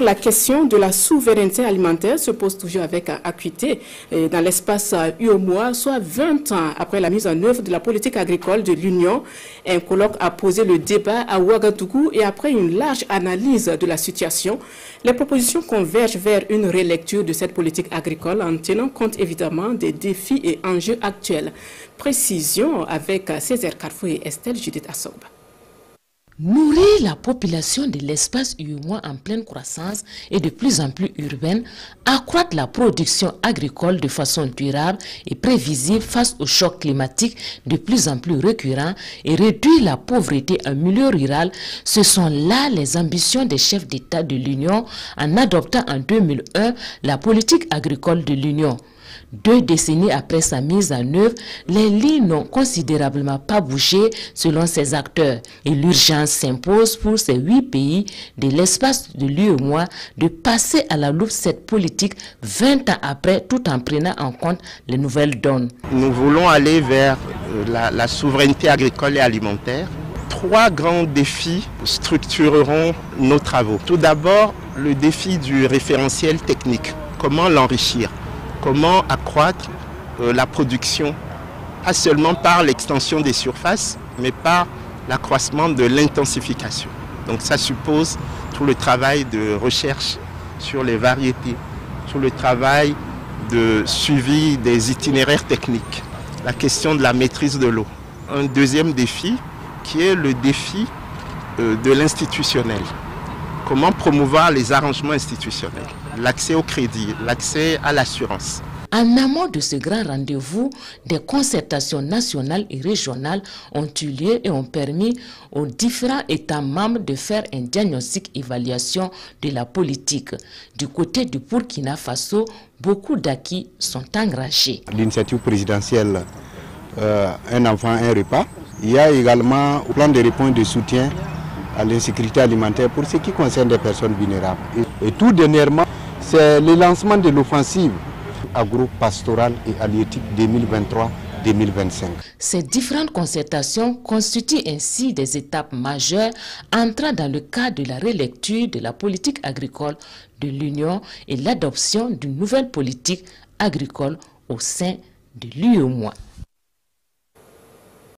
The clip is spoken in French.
La question de la souveraineté alimentaire se pose toujours avec acuité dans l'espace UEMOA, soit 20 ans après la mise en œuvre de la politique agricole de l'Union. Un colloque a posé le débat à Ouagadougou et après une large analyse de la situation, les propositions convergent vers une relecture de cette politique agricole en tenant compte évidemment des défis et enjeux actuels. Précision avec Césaire Carrefour et Estelle Judith Assoba. Nourrir la population de l'espace UEMOA en pleine croissance et de plus en plus urbaine, accroître la production agricole de façon durable et prévisible face aux chocs climatiques de plus en plus récurrents et réduire la pauvreté en milieu rural, ce sont là les ambitions des chefs d'État de l'Union en adoptant en 2001 la politique agricole de l'Union. 2 décennies après sa mise en œuvre, les lignes n'ont considérablement pas bougé selon ces acteurs. Et l'urgence s'impose pour ces 8 pays de l'espace de l'UEMOA de passer à la loupe cette politique 20 ans après, tout en prenant en compte les nouvelles donnes. Nous voulons aller vers la souveraineté agricole et alimentaire. 3 grands défis structureront nos travaux. Tout d'abord, le défi du référentiel technique. Comment l'enrichir ? Comment accroître la production, pas seulement par l'extension des surfaces, mais par l'accroissement de l'intensification. Donc ça suppose tout le travail de recherche sur les variétés, tout le travail de suivi des itinéraires techniques, la question de la maîtrise de l'eau. Un deuxième défi qui est le défi de l'institutionnel. Comment promouvoir les arrangements institutionnels, l'accès au crédit, l'accès à l'assurance. En amont de ce grand rendez-vous, des concertations nationales et régionales ont eu lieu et ont permis aux différents États membres de faire un diagnostic-évaluation de la politique. Du côté du Burkina Faso, beaucoup d'acquis sont engrangés. L'initiative présidentielle Un enfant, un repas. Il y a également un plan de réponse de soutien à l'insécurité alimentaire pour ce qui concerne les personnes vulnérables. Et tout dernièrement, c'est le lancement de l'offensive agro-pastorale et halieutique 2023-2025. Ces différentes concertations constituent ainsi des étapes majeures entrant dans le cadre de la relecture de la politique agricole de l'Union et l'adoption d'une nouvelle politique agricole au sein de l'UEMOA.